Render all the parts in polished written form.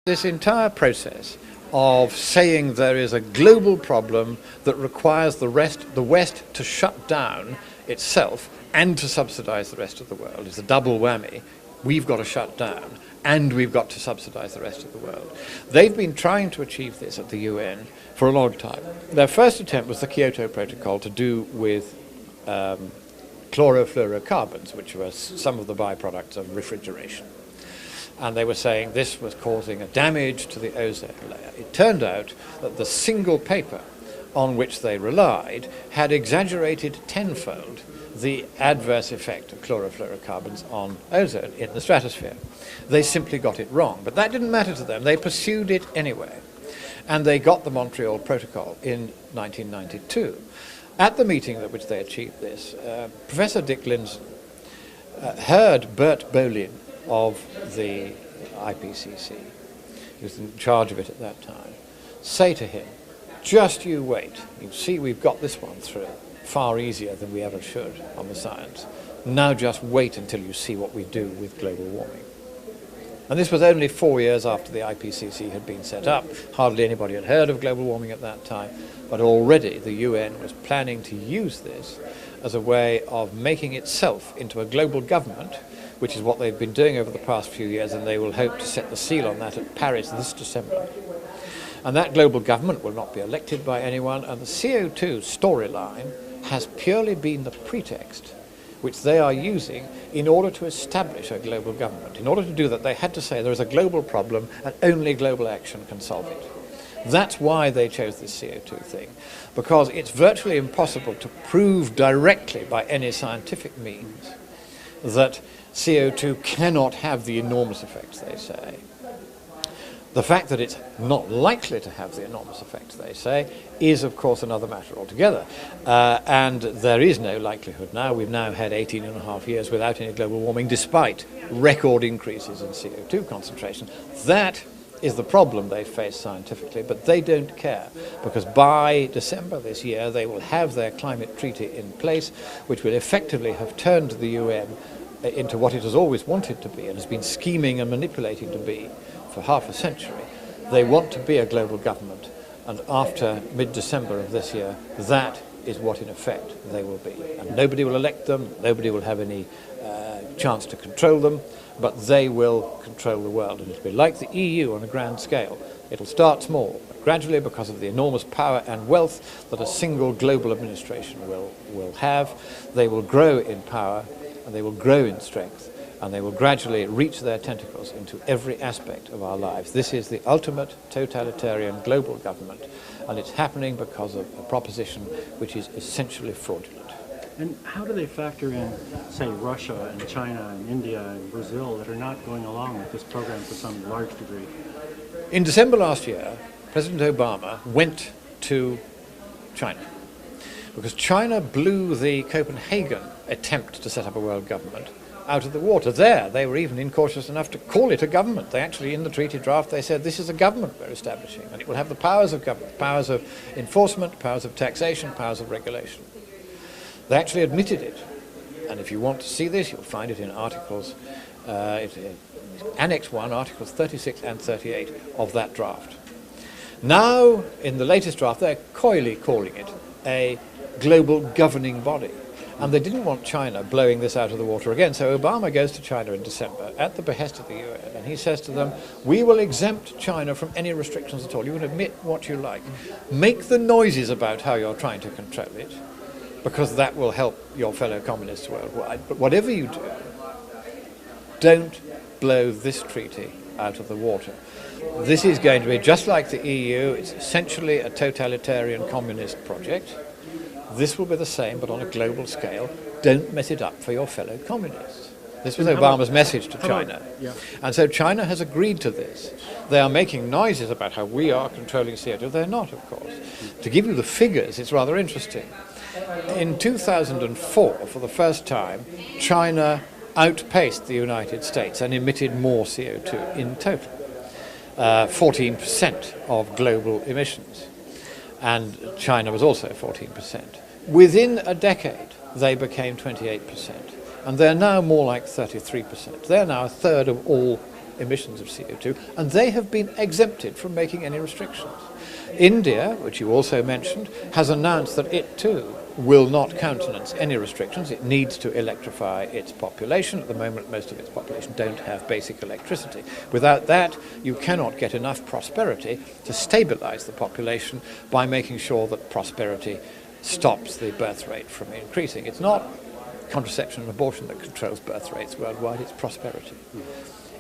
This entire process of saying there is a global problem that requires the West to shut down itself and to subsidize the rest of the world is a double whammy. We've got to shut down and we've got to subsidize the rest of the world. They've been trying to achieve this at the UN for a long time. Their first attempt was the Kyoto Protocol to do with chlorofluorocarbons, which were some of the byproducts of refrigeration. And they were saying this was causing a damage to the ozone layer. It turned out that the single paper on which they relied had exaggerated tenfold the adverse effect of chlorofluorocarbons on ozone in the stratosphere. They simply got it wrong, but that didn't matter to them. They pursued it anyway, and they got the Montreal Protocol in 1992. At the meeting at which they achieved this, Professor Dick Lindzen heard Bert Bolin of the IPCC, he was in charge of it at that time, say to him, just you wait, you see we've got this one through far easier than we ever should on the science. Now just wait until you see what we do with global warming. And this was only 4 years after the IPCC had been set up. Hardly anybody had heard of global warming at that time, but already the UN was planning to use this as a way of making itself into a global government, which is what they've been doing over the past few years, and they will hope to set the seal on that at Paris this December. And that global government will not be elected by anyone, and the CO2 storyline has purely been the pretext which they are using in order to establish a global government. In order to do that, they had to say there is a global problem and only global action can solve it. That's why they chose this CO2 thing, because it's virtually impossible to prove directly by any scientific means that CO2 cannot have the enormous effects they say. The fact that it's not likely to have the enormous effects they say is, of course, another matter altogether. And there is no likelihood now. We've now had 18 and a half years without any global warming, despite record increases in CO2 concentration. That is the problem they face scientifically, but they don't care, because by December this year they will have their climate treaty in place, which will effectively have turned the UN into what it has always wanted to be and has been scheming and manipulating to be for half a century. They want to be a global government, and after mid-December of this year, that is what in effect they will be. And nobody will elect them, nobody will have any chance to control them, but they will control the world. And it'll be like the EU on a grand scale. It'll start small, but gradually, because of the enormous power and wealth that a single global administration will have, they will grow in power and they will grow in strength, and they will gradually reach their tentacles into every aspect of our lives. This is the ultimate totalitarian global government, and it's happening because of a proposition which is essentially fraudulent. And how do they factor in, say, Russia and China and India and Brazil that are not going along with this program to some large degree? In December last year, President Obama went to China because China blew the Copenhagen attempt to set up a world government out of the water. There, they were even incautious enough to call it a government. They actually, in the treaty draft, they said this is a government we're establishing, and it will have the powers of government, powers of enforcement, powers of taxation, powers of regulation. They actually admitted it, and if you want to see this, you'll find it in articles, Annex 1, Articles 36 and 38 of that draft. Now, in the latest draft, they're coyly calling it a global governing body. And they didn't want China blowing this out of the water again. So Obama goes to China in December at the behest of the UN, and he says to them, we will exempt China from any restrictions at all. You can admit what you like. Make the noises about how you're trying to control it, because that will help your fellow communists worldwide. But whatever you do, don't blow this treaty out of the water. This is going to be just like the EU. It's essentially a totalitarian communist project. This will be the same, but on a global scale. Don't mess it up for your fellow communists. This was Obama's message to China. And so China has agreed to this. They are making noises about how we are controlling CO2. They're not, of course. To give you the figures, it's rather interesting. In 2004, for the first time, China outpaced the United States and emitted more CO2 in total. 14% of global emissions. And China was also 14%. Within a decade, they became 28%, and they're now more like 33%. They're now a third of all emissions of CO2, and they have been exempted from making any restrictions. India, which you also mentioned, has announced that it too will not countenance any restrictions. It needs to electrify its population. At the moment, most of its population don't have basic electricity. Without that, you cannot get enough prosperity to stabilize the population by making sure that prosperity stops the birth rate from increasing. It's not contraception and abortion that controls birth rates worldwide, it's prosperity.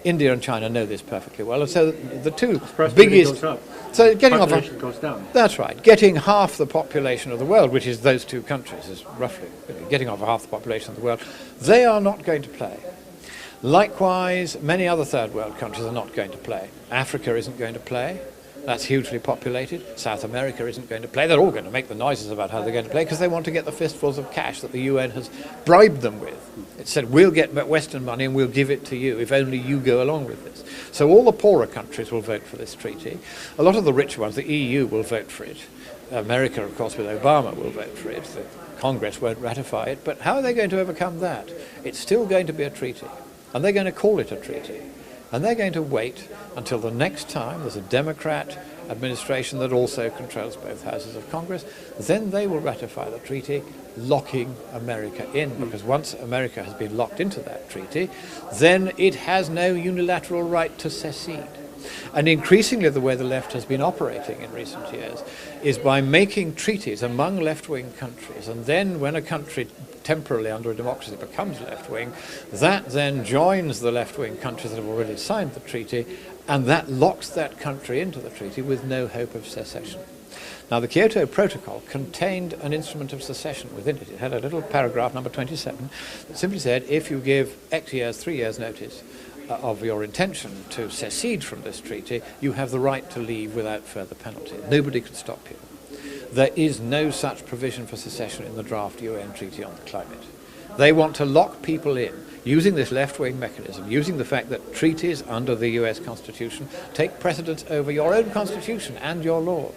India and China know this perfectly well, and so the two biggest... Goes up. So getting population goes down. That's right. Getting half the population of the world, which is those two countries, is roughly getting over half the population of the world, they are not going to play. Likewise, many other third world countries are not going to play. Africa isn't going to play. That's hugely populated. South America isn't going to play. They're all going to make the noises about how they're going to play because they want to get the fistfuls of cash that the UN has bribed them with. It said, we'll get Western money and we'll give it to you if only you go along with this. So all the poorer countries will vote for this treaty. A lot of the rich ones, the EU, will vote for it. America, of course, with Obama, will vote for it. The Congress won't ratify it. But how are they going to overcome that? It's still going to be a treaty. And they're going to call it a treaty. And they're going to wait until the next time there's a Democrat administration that also controls both houses of Congress. Then they will ratify the treaty, locking America in, because once America has been locked into that treaty, then it has no unilateral right to secede. And increasingly the way the left has been operating in recent years is by making treaties among left-wing countries, and then when a country temporarily under a democracy becomes left-wing, that then joins the left-wing countries that have already signed the treaty, and that locks that country into the treaty with no hope of secession. Now, the Kyoto Protocol contained an instrument of secession within it. It had a little paragraph, number 27, that simply said, if you give X years, 3 years notice of your intention to secede from this treaty, you have the right to leave without further penalty. Nobody can stop you. There is no such provision for secession in the draft UN Treaty on the Climate. They want to lock people in, using this left-wing mechanism, using the fact that treaties under the US Constitution take precedence over your own Constitution and your laws.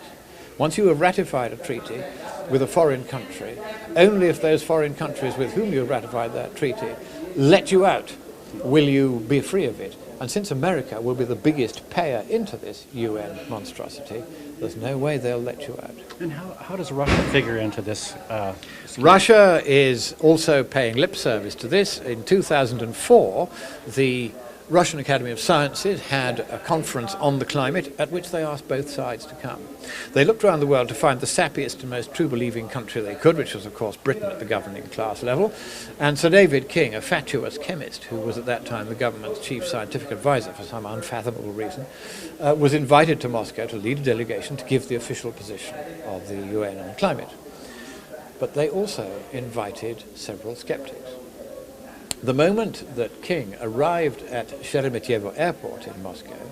Once you have ratified a treaty with a foreign country, only if those foreign countries with whom you have ratified that treaty let you out will you be free of it. And since America will be the biggest payer into this UN monstrosity, there's no way they'll let you out. And how does Russia figure into this? Russia is also paying lip service to this. In 2004, the Russian Academy of Sciences had a conference on the climate at which they asked both sides to come. They looked around the world to find the sappiest and most true-believing country they could, which was, of course, Britain at the governing class level. And Sir David King, a fatuous chemist who was at that time the government's chief scientific advisor for some unfathomable reason, was invited to Moscow to lead a delegation to give the official position of the UN on climate. But they also invited several skeptics. The moment that King arrived at Sheremetyevo airport in Moscow,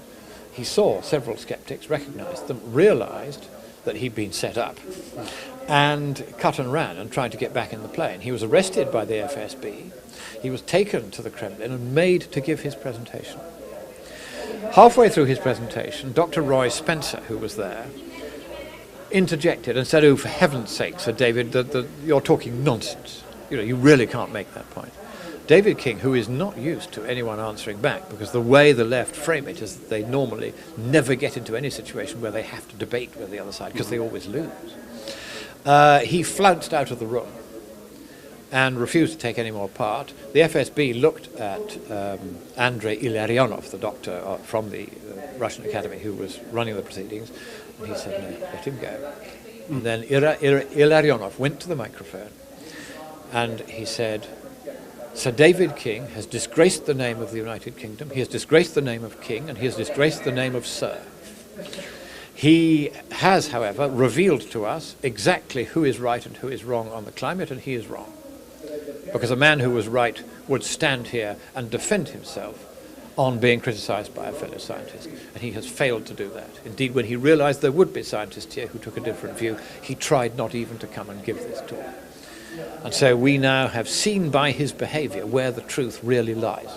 he saw several skeptics, recognized them, realized that he'd been set up, and cut and ran and tried to get back in the plane. He was arrested by the FSB. He was taken to the Kremlin and made to give his presentation. Halfway through his presentation, Dr. Roy Spencer, who was there, interjected and said, "Oh, for heaven's sake, Sir David, you're talking nonsense. You really can't make that point." David King, who is not used to anyone answering back, because the way the left frame it is that they normally never get into any situation where they have to debate with the other side, because they always lose. He flounced out of the room and refused to take any more part. The FSB looked at Andrei Illarionov, the doctor from the Russian Academy who was running the proceedings, and he said, "No, let him go." And then Illarionov went to the microphone and he said, "Sir David King has disgraced the name of the United Kingdom, he has disgraced the name of King, and he has disgraced the name of Sir. He has, however, revealed to us exactly who is right and who is wrong on the climate, and he is wrong. Because a man who was right would stand here and defend himself on being criticized by a fellow scientist, and he has failed to do that. Indeed, when he realized there would be scientists here who took a different view, he tried not even to come and give this talk. And so we now have seen by his behavior where the truth really lies.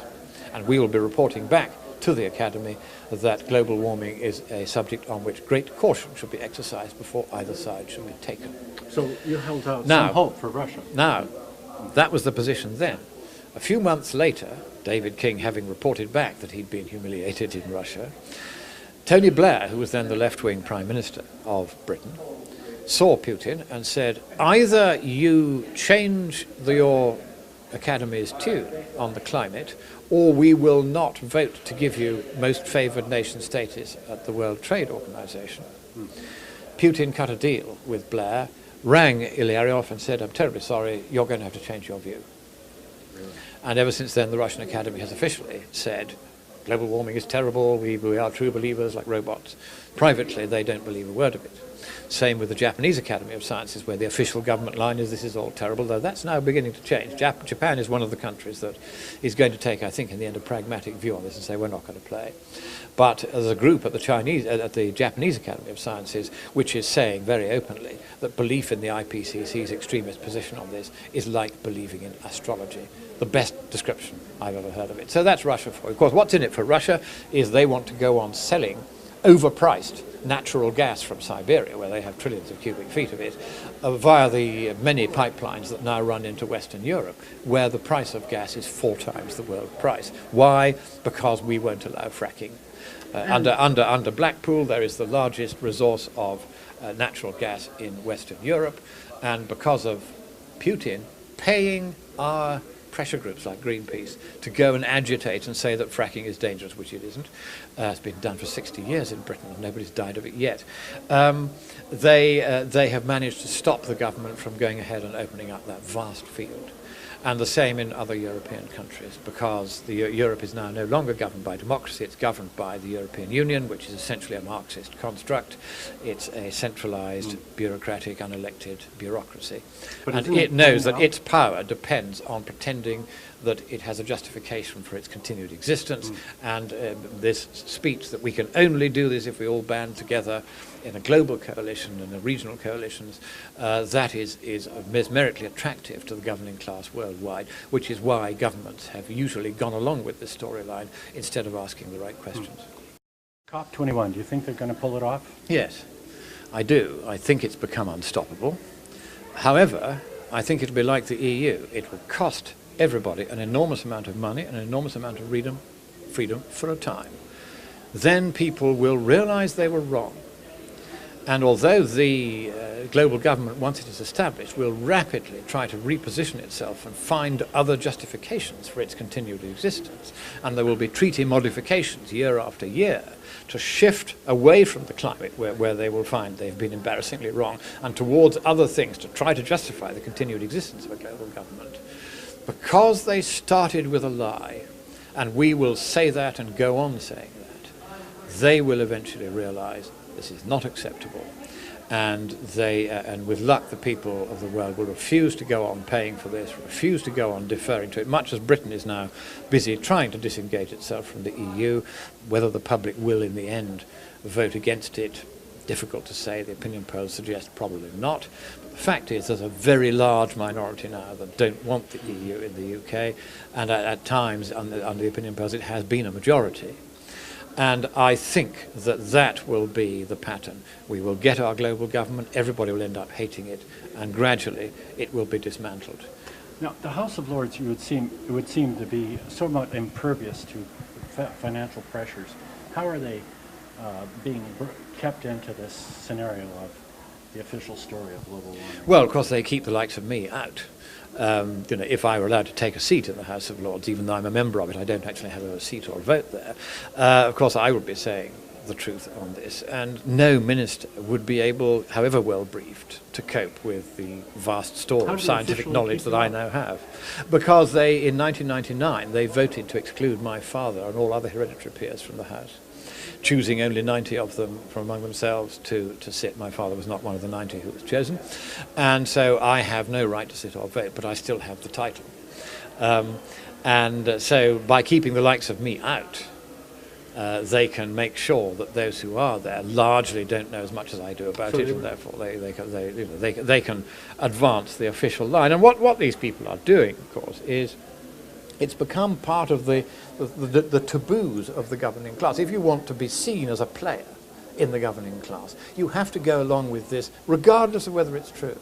And we will be reporting back to the Academy that global warming is a subject on which great caution should be exercised before either side should be taken." So you held out some hope for Russia. Now, that was the position then. A few months later, David King having reported back that he'd been humiliated in Russia, Tony Blair, who was then the left-wing Prime Minister of Britain, saw Putin and said, either you change your Academy's tune on the climate, or we will not vote to give you most favoured nation status at the World Trade Organization. Putin cut a deal with Blair, rang Ilyaryov and said, I'm terribly sorry, you're going to have to change your view. Really? And ever since then, the Russian Academy has officially said, global warming is terrible, we are true believers like robots. Privately, they don't believe a word of it. Same with the Japanese Academy of Sciences, where the official government line is this is all terrible, though that's now beginning to change. Japan is one of the countries that is going to take, I think, in the end, a pragmatic view on this and say we're not going to play. But as a group at the Japanese Academy of Sciences, which is saying very openly that belief in the IPCC's extremist position on this is like believing in astrology. The best description I've ever heard of it. So that's Russia for you. Of course, what's in it for Russia is they want to go on selling overpriced natural gas from Siberia, where they have trillions of cubic feet of it, via the many pipelines that now run into Western Europe, where the price of gas is 4 times the world price. Why? Because we won't allow fracking. Under Blackpool, there is the largest resource of natural gas in Western Europe, and because of Putin paying our pressure groups like Greenpeace to go and agitate and say that fracking is dangerous, which it isn't. It's been done for 60 years in Britain and nobody's died of it yet. They have managed to stop the government from going ahead and opening up that vast field. And the same in other European countries, because Europe is now no longer governed by democracy, it's governed by the European Union, which is essentially a Marxist construct. It's a centralized, bureaucratic, unelected bureaucracy. And it knows that its power depends on pretending that it has a justification for its continued existence, and this speech that we can only do this if we all band together in a global coalition and a regional coalitions, that is mesmerically attractive to the governing class worldwide, which is why governments have usually gone along with this storyline instead of asking the right questions. COP21, do you think they're going to pull it off? Yes, I do. I think it's become unstoppable. However, I think it'll be like the EU. It will cost everybody an enormous amount of money, an enormous amount of freedom for a time. Then people will realize they were wrong. And although the global government, once it is established, will rapidly try to reposition itself and find other justifications for its continued existence, and there will be treaty modifications year after year to shift away from the climate where they will find they've been embarrassingly wrong, and towards other things to try to justify the continued existence of a global government. Because they started with a lie, and we will say that and go on saying that, they will eventually realize this is not acceptable, and and with luck the people of the world will refuse to go on paying for this, refuse to go on deferring to it, much as Britain is now busy trying to disengage itself from the EU. Whether the public will in the end vote against it, difficult to say. The opinion polls suggest probably not. But the fact is there's a very large minority now that don't want the EU in the UK, and at times under the opinion polls it has been a majority. And I think that that will be the pattern. We will get our global government, everybody will end up hating it, and gradually it will be dismantled. Now, the House of Lords, it would seem to be somewhat impervious to financial pressures. How are they being kept into this scenario of the official story of global warming? Well, of course, they keep the likes of me out. If I were allowed to take a seat in the House of Lords, even though I'm a member of it, I don't actually have a seat or a vote there. Of course, I would be saying the truth on this, and no minister would be able, however well briefed, to cope with the vast store of scientific knowledge that I now have. Because in 1999, they voted to exclude my father and all other hereditary peers from the House, choosing only 90 of them from among themselves to sit. My father was not one of the 90 who was chosen. And so I have no right to sit or vote, but I still have the title. So by keeping the likes of me out, they can make sure that those who are there largely don't know as much as I do about it, and therefore they can advance the official line. And what these people are doing, of course, is it's become part of the taboos of the governing class. If you want to be seen as a player in the governing class, you have to go along with this, regardless of whether it's true.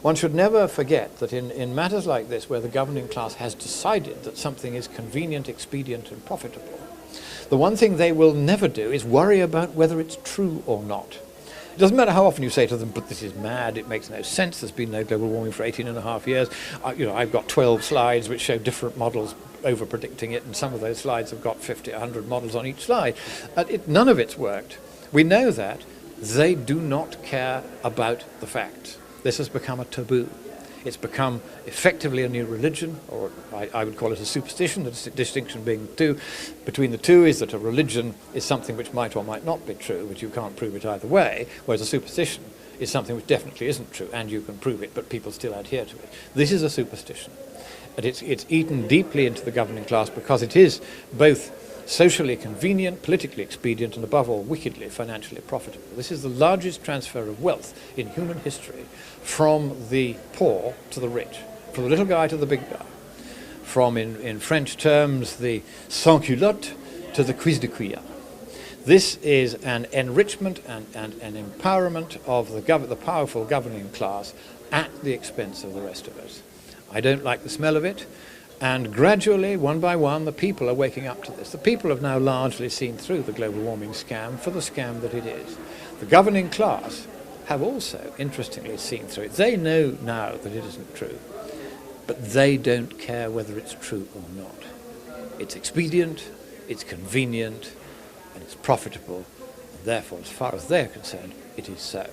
One should never forget that in matters like this, where the governing class has decided that something is convenient, expedient, and profitable, the one thing they will never do is worry about whether it's true or not. It doesn't matter how often you say to them, but this is mad, it makes no sense, there's been no global warming for 18 and a half years. I've got 12 slides which show different models over-predicting it, and some of those slides have got 50, 100 models on each slide. None of it's worked. We know that. They do not care about the facts. This has become a taboo. It's become effectively a new religion, or I would call it a superstition. The distinction between the two is that a religion is something which might or might not be true, but you can't prove it either way, whereas a superstition is something which definitely isn't true, and you can prove it, but people still adhere to it. This is a superstition. And it's eaten deeply into the governing class because it is both socially convenient, politically expedient, and above all, wickedly financially profitable. This is the largest transfer of wealth in human history from the poor to the rich, from the little guy to the big guy, from, in French terms, the sans-culotte to the cuisse de cuillard. This is an enrichment and an empowerment of the powerful governing class at the expense of the rest of us. I don't like the smell of it. And gradually, one by one, the people are waking up to this. The people have now largely seen through the global warming scam for the scam that it is. The governing class have also, interestingly, seen through it. They know now that it isn't true, but they don't care whether it's true or not. It's expedient, it's convenient, and it's profitable, and therefore, as far as they're concerned, it is so.